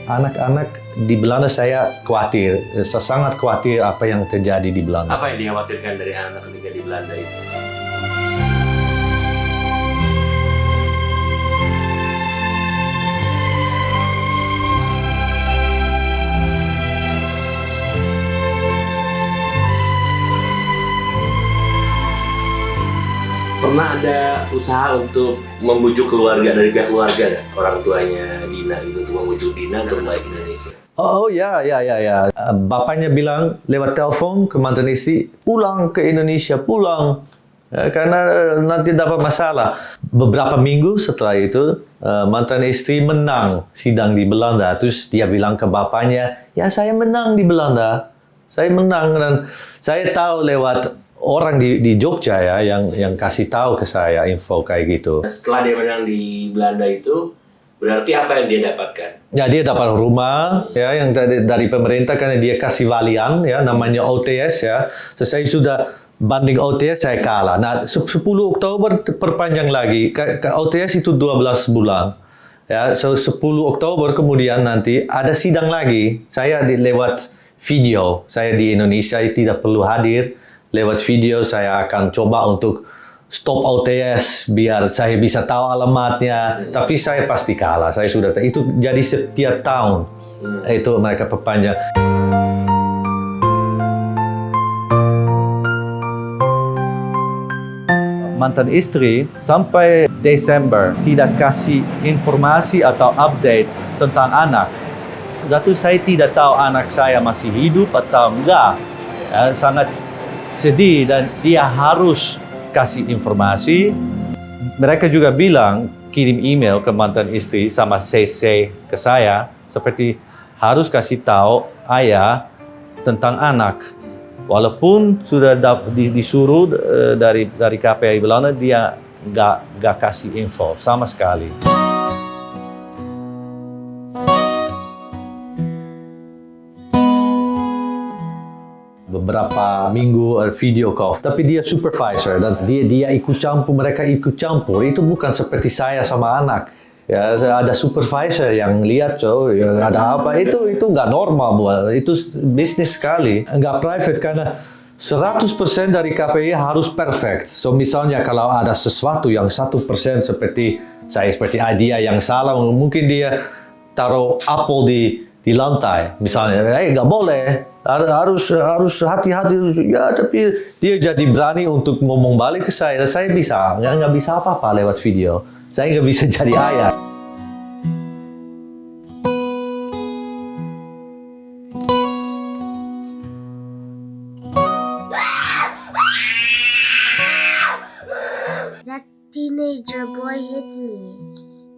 anak-anak di Belanda saya khawatir, saya sangat khawatir apa yang terjadi di Belanda. Apa yang dikhawatirkan dari anak ketika di Belanda itu? Pernah ada usaha untuk membujuk keluarga dari pihak keluarga nggak? Orang tuanya Dina gitu, untuk membujuk Dina untuk balik ke Indonesia? Oh ya. Bapaknya bilang lewat telepon ke mantan istri, pulang ke Indonesia, pulang. Karena nanti dapat masalah. Beberapa minggu setelah itu, mantan istri menang sidang di Belanda. Terus dia bilang ke bapaknya, ya saya menang di Belanda. Saya menang dan saya tahu lewat orang di Jogja ya yang kasih tahu ke saya info kayak gitu. Setelah dia menang di Belanda itu, berarti apa yang dia dapatkan? Ya dia dapat rumah ya yang dari pemerintah karena dia kasih valian ya namanya OTS ya. So, saya sudah banding OTS saya kalah. Nah 10 Oktober perpanjang lagi. OTS itu 12 bulan. Ya, so 10 Oktober kemudian nanti ada sidang lagi. Saya lewat video. Saya di Indonesia tidak perlu hadir. Lewat video saya akan coba untuk stop OTS biar saya bisa tahu alamatnya. Tapi saya pasti kalah. Saya sudah tahu. Itu jadi setiap tahun. Itu mereka perpanjang. Mantan istri sampai Desember tidak kasih informasi atau update tentang anak. Satu, saya tidak tahu anak saya masih hidup atau enggak. Ya, sangat sedih dan dia harus kasih informasi. Mereka juga bilang kirim email ke mantan istri sama CC ke saya seperti harus kasih tahu ayah tentang anak. Walaupun sudah disuruh dari KPI Belanda, dia nggak kasih info sama sekali. Beberapa minggu video call, tapi dia supervisor dan dia ikut campur, mereka ikut campur. Itu bukan seperti saya sama anak. Ya, ada supervisor yang lihat, ada apa, itu nggak normal, itu bisnis sekali, nggak private karena 100% dari KPI harus perfect. So misalnya kalau ada sesuatu yang 1% seperti idea yang salah, mungkin dia taruh apel di lantai, misalnya, nggak boleh, harus hati-hati. Ya, tapi dia jadi berani untuk ngomong balik ke saya bisa, nggak bisa apa-apa lewat video. Saya nggak bisa jadi ayah. That teenager boy hit me.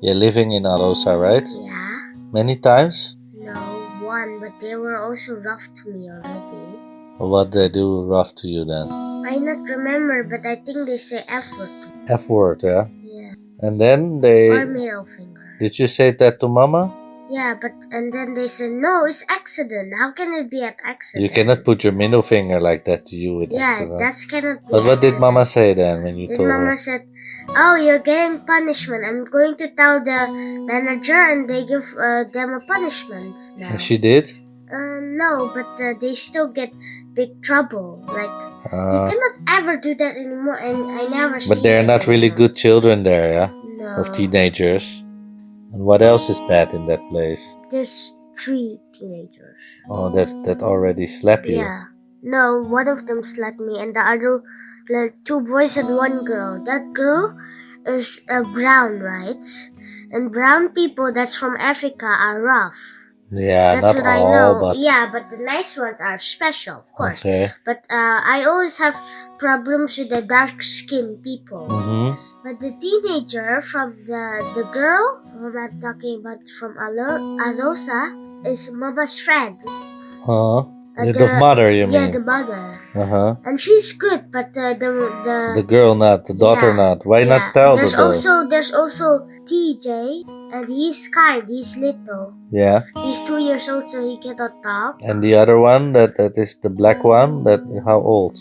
You're living in Arosa, right? Yeah. Many times? No, one, but they were also rough to me already. What they do rough to you then? I not remember, but I think they say F word. F word, yeah? Yeah. And then Or middle finger. did you say that to Mama? Yeah, and then they said, no, it's accident. How can it be an accident? You cannot put your middle finger like that to you. Yeah, that's cannot be But what did accident. Mama say then when you Then told Mama her? said, oh, you're getting punishment. I'm going to tell the manager and they give them a punishment now. And she did? No, but they still get big trouble. Like, you cannot ever do that anymore, and I never see But they're it not really anymore. good children there, yeah? No. Of teenagers. And what else is bad in that place? There's 3 teenagers. Oh, that already slapped you. Yeah. No, one of them slapped me, and the other, like, 2 boys and 1 girl. That girl is brown, right? And brown people that's from Africa are rough. Yeah, That's not what I all, know. but Yeah, but the nice ones are special, of course. okay. But I always have problems with the dark-skinned people. Mm-hmm. But the teenager from the girl, whom I'm talking about from Alosa, is Mama's friend. The mother, you Yeah, mean? the mother. Uh-huh. And she's good, but The girl not, the daughter yeah, not. Why yeah. not tell the There's also TJ, and he's kind. He's little. Yeah. He's 2 years old, so he cannot talk. And the other one, that is the black one, that how old?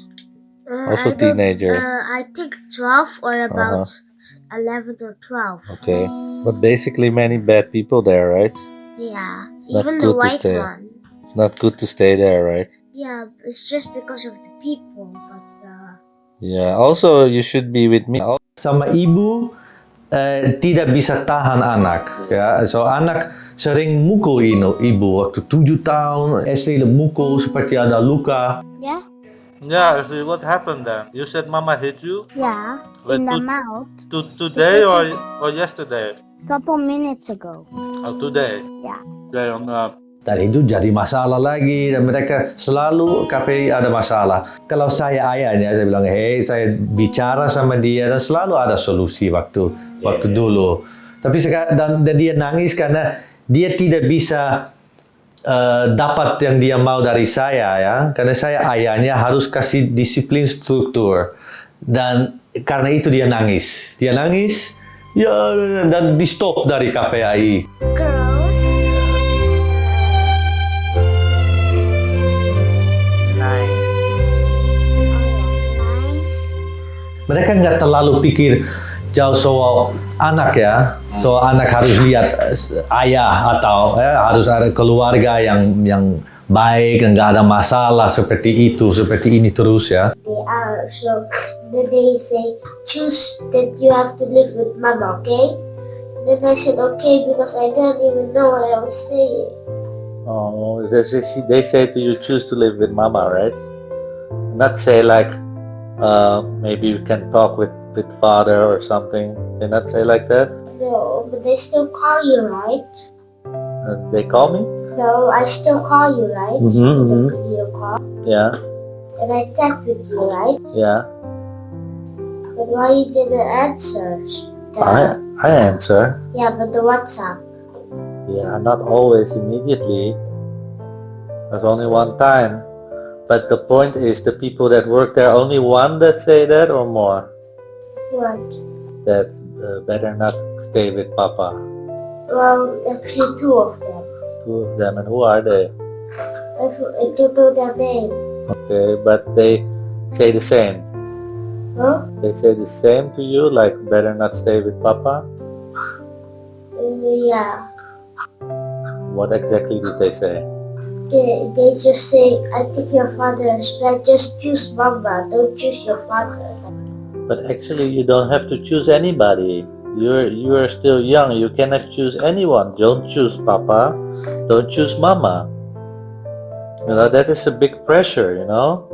Also I don't- teenager. I think 12 or about 11 or 12. Okay. But basically many bad people there, right? Yeah. not Even the good to white stay. one. It's not good to stay there, right? Yeah, it's just because of the people. But Yeah. Also, you should be with me. Sama ibu tidak bisa tahan anak, ya. So anak sering mukul ibu waktu 7 tahun. Ashley mukul seperti ada luka. yeah, Yeah. What happened then? You said Mama hit you yeah, Like in the to- mouth. today or yesterday? Couple minutes ago. Oh, today. Yeah. Today on Dan itu jadi masalah lagi, dan mereka selalu KPI ada masalah. Kalau saya ayahnya, saya bilang, hey, saya bicara sama dia dan selalu ada solusi waktu dulu. Tapi sekarang dan dia nangis karena dia tidak bisa dapat yang dia mau dari saya, ya. Karena saya ayahnya harus kasih disiplin struktur, dan karena itu dia nangis. Dia nangis, ya, dan di stop dari KPI. Girls. Mereka nggak terlalu pikir jauh soal anak, ya. So anak harus lihat ayah atau harus ada keluarga yang baik dan nggak ada masalah seperti itu, seperti ini terus, ya. They are so. Then they say, choose that you have to live with mama, okay? Then I said, okay, because I didn't even know what I was saying. Oh, they say to you, choose to live with Mama, right? Not say like, maybe you can talk with father or something. They not say like that. No, but they still call you, right? They call me. No, I still call you, right? Mhm, With the mhm. video call. Yeah, And I chat with you, right? yeah. But why you didn't answer? I answer. Yeah, but the WhatsApp. Yeah, not always immediately. There's only one time. But the point is, the people that work there, only one that say that or more? What? That better not stay with Papa. Well, actually two of them. Two of them, and who are they? I don't know their name. Okay, but they say the same. Huh? They say the same to you, like better not stay with Papa. Yeah. What exactly did they say? They just say, I think your father is bad. Just choose Mama. Don't choose your father. But actually, you don't have to choose anybody. You are still young. You cannot choose anyone. Don't choose Papa. Don't choose Mama. You know, that is a big pressure. You know.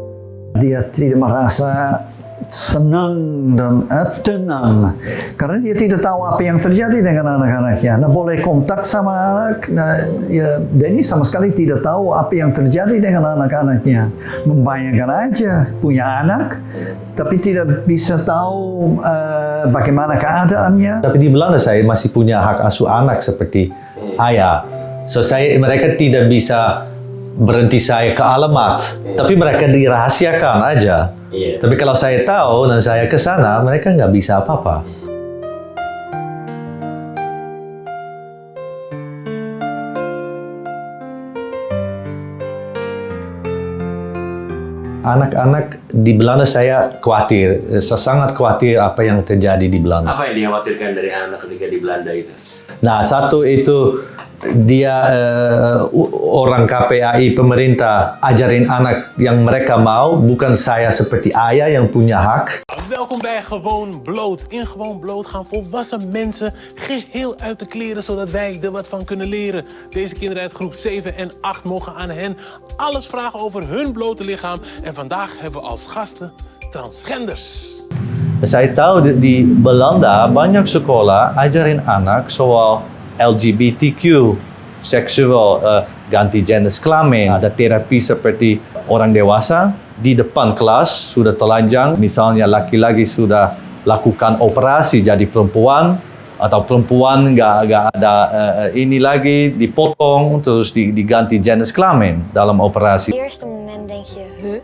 Dia tidak merasa senang dan tenang karena dia tidak tahu apa yang terjadi dengan anak-anaknya. Nah, boleh kontak sama anak, ya, Denny sama sekali tidak tahu apa yang terjadi dengan anak-anaknya. Membayangkan aja punya anak, tapi tidak bisa tahu bagaimana keadaannya. Tapi di Belanda saya masih punya hak asuh anak seperti ayah. So mereka tidak bisa berhenti saya ke alamat, tapi mereka dirahasiakan aja. Iya. Tapi kalau saya tahu dan saya ke sana, mereka nggak bisa apa-apa. Anak-anak di Belanda saya khawatir, saya sangat khawatir apa yang terjadi di Belanda. Apa yang dikhawatirkan dari anak ketika di Belanda itu? Nah, satu itu dia orang KPAI pemerintah ajarin anak yang mereka mau, bukan saya seperti ayah yang punya hak. Welkom bij Gewoon Bloot. In Gewoon Bloot gaan volwassen mensen geheel uit de kleren, zodat wij er wat van kunnen leren. Deze kinderen uit groep 7 en 8 mogen aan hen alles vragen over hun blote lichaam. En vandaag hebben we als gasten transgenders. Saya tahu di Belanda banyak sekolah ajarin anak soal LGBTQ, seksual, ganti jenis kelamin, ada terapi seperti orang dewasa. Di depan kelas sudah telanjang, misalnya laki-laki sudah lakukan operasi jadi perempuan, atau perempuan nggak ada ini lagi, dipotong terus diganti jenis kelamin dalam operasi. Op het eerste moment denk je, huh?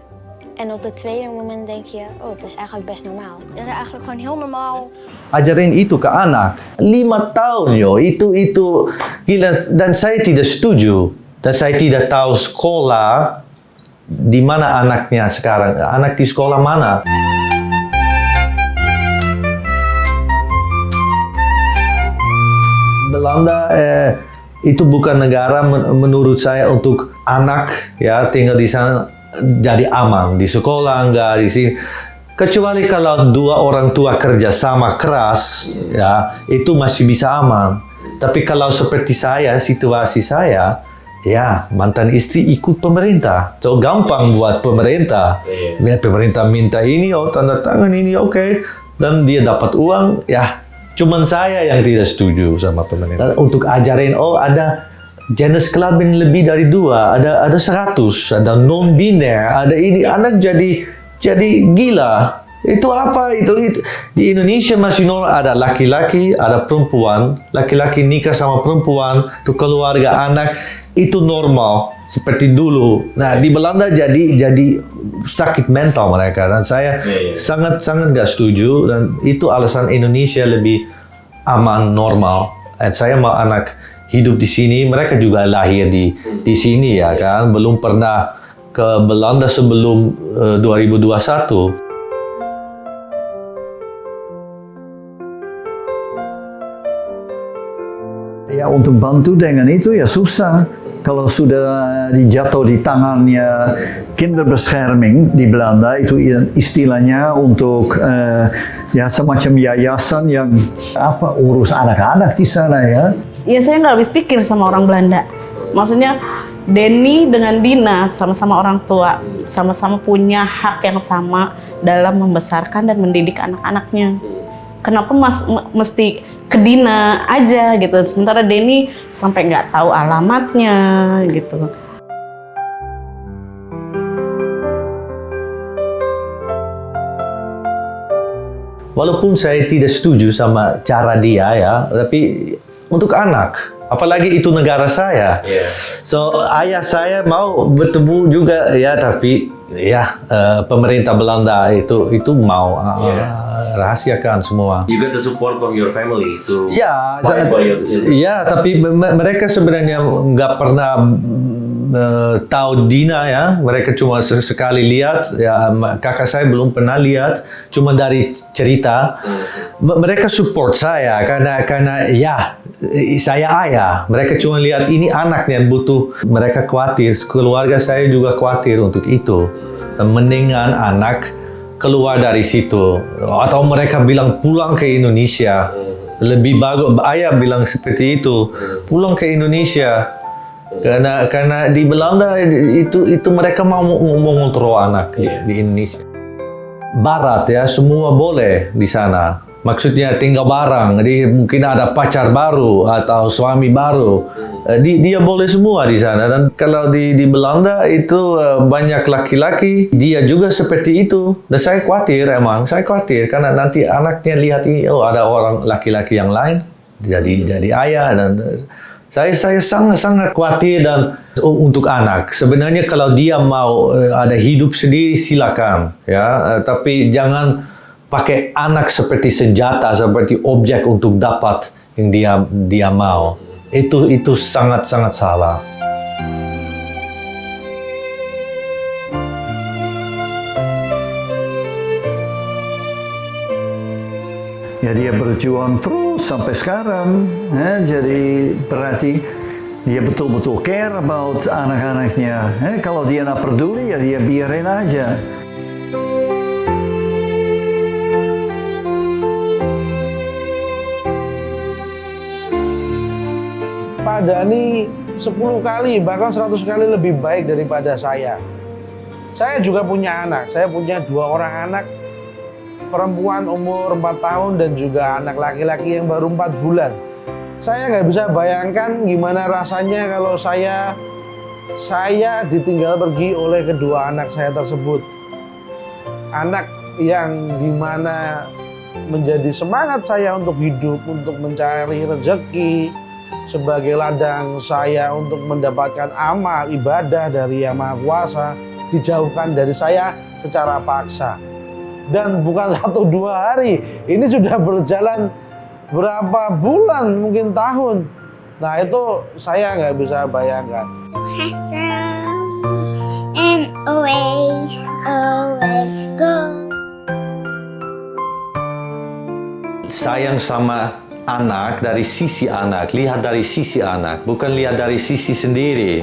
En op het tweede moment denk je, oh, het is eigenlijk best normaal. Het is eigenlijk gewoon heel normaal. Ajarin itu ke anak. 5 tahun yo, itu gila, dan saya tidak setuju. Dan saya tidak tahu sekolah di mana anaknya sekarang. Anak di sekolah mana? Belanda itu bukan negara menurut saya untuk anak ya tinggal di sana jadi aman, di sekolah enggak, di sini. Kecuali kalau dua orang tua kerja sama keras, ya itu masih bisa aman. Tapi kalau seperti saya, situasi saya, ya mantan istri ikut pemerintah. So gampang buat pemerintah. Biar pemerintah minta ini, oh tanda tangan ini, oke. Dan dia dapat uang, ya cuman saya yang tidak setuju sama pemerintah. Untuk ajarin, oh ada jenis kelamin lebih dari 2, ada 100, ada non-biner, ada ini, anak jadi gila. Itu apa? Itu di Indonesia masih normal, ada laki-laki, ada perempuan, laki-laki nikah sama perempuan, itu keluarga anak, itu normal seperti dulu. Nah, di Belanda jadi sakit mental mereka, dan saya sangat gak setuju, dan itu alasan Indonesia lebih aman, normal. Dan saya mau anak hidup di sini, mereka juga lahir di sini ya kan, belum pernah ke Belanda sebelum 2021. Ya untuk bantu dengan itu ya susah. Kalau sudah dijatuh di tangannya kinderbescherming di Belanda, itu istilahnya untuk ya semacam yayasan yang urus anak-anak di sana ya. Ya saya nggak habis pikir sama orang Belanda. Maksudnya Denny dengan Dina sama-sama orang tua, sama-sama punya hak yang sama dalam membesarkan dan mendidik anak-anaknya. Kenapa mesti ke Dina aja gitu, sementara Denny sampai nggak tahu alamatnya gitu. Walaupun saya tidak setuju sama cara dia ya, tapi untuk anak, apalagi itu negara saya. So ayah saya mau bertemu juga ya, tapi ya pemerintah Belanda itu mau rahasiakan semua. You got the support from your family to Ya, fight for your children. ya, tapi mereka sebenarnya nggak pernah tahu Dina ya. Mereka cuma sekali lihat. Ya, kakak saya belum pernah lihat, cuma dari cerita. Mereka support saya karena ya saya ayah. Mereka cuma lihat ini anaknya butuh. Mereka khawatir. Keluarga saya juga khawatir untuk itu. Mendingan anak keluar dari situ, atau mereka bilang pulang ke Indonesia. Lebih bagus, ayah bilang seperti itu, pulang ke Indonesia. Karena di Belanda itu mereka mau mengontrol anak di Indonesia. Barat ya, semua boleh di sana. Maksudnya tinggal bareng, jadi mungkin ada pacar baru atau suami baru. Dia boleh semua di sana. Dan kalau di Belanda itu banyak laki-laki, dia juga seperti itu. Dan saya khawatir karena nanti anaknya lihat ini, oh ada orang laki-laki yang lain jadi ayah, dan saya sangat khawatir dan untuk anak. Sebenarnya kalau dia mau ada hidup sendiri silakan ya, tapi jangan pakai anak seperti senjata, seperti objek untuk dapat yang dia mau. Itu sangat salah. Ya dia berjuang terus sampai sekarang. Jadi berarti dia betul-betul care about anak-anaknya. Kalau dia nggak peduli ya dia biarin aja. Pak Dhani 10 kali bahkan 100 kali lebih baik daripada saya. Saya juga punya anak. Saya punya 2 orang anak, perempuan umur 4 tahun dan juga anak laki-laki yang baru 4 bulan. Saya nggak bisa bayangkan gimana rasanya kalau saya ditinggal pergi oleh kedua anak saya tersebut. Anak yang dimana menjadi semangat saya untuk hidup, untuk mencari rezeki, sebagai ladang saya untuk mendapatkan amal ibadah dari Yang Maha Kuasa, dijauhkan dari saya secara paksa. Dan bukan 1-2 hari, ini sudah berjalan berapa bulan, mungkin tahun. Nah itu saya nggak bisa bayangkan. Handsome and always go. Sayang sama anak dari sisi anak, lihat dari sisi anak, bukan lihat dari sisi sendiri.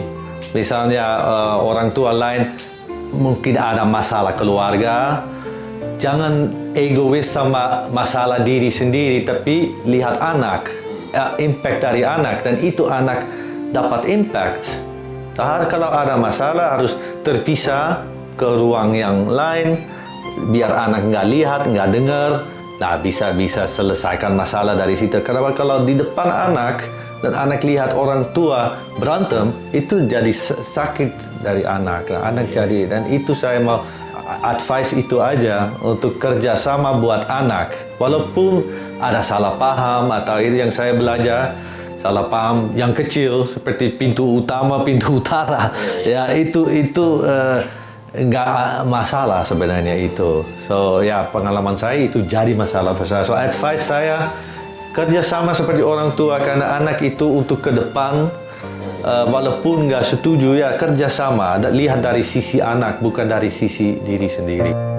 Misalnya orang tua lain mungkin ada masalah keluarga, jangan egois sama masalah diri sendiri, tapi lihat anak, impact dari anak, dan itu anak dapat impact. Kalau ada masalah harus terpisah ke ruang yang lain, biar anak nggak lihat, nggak dengar. Nah, bisa selesaikan masalah dari situ. Karena kalau di depan anak dan anak lihat orang tua berantem, itu jadi sakit dari anak. Nah, anak jadi, dan itu saya mau advice itu aja untuk kerjasama buat anak. Walaupun ada salah paham atau itu yang saya belajar, salah paham yang kecil seperti pintu utama, pintu utara, ya itu nggak masalah sebenarnya itu. So ya, pengalaman saya itu jadi masalah besar. So advice saya kerjasama seperti orang tua, karena anak itu untuk ke depan, walaupun nggak setuju ya kerjasama, lihat dari sisi anak bukan dari sisi diri sendiri.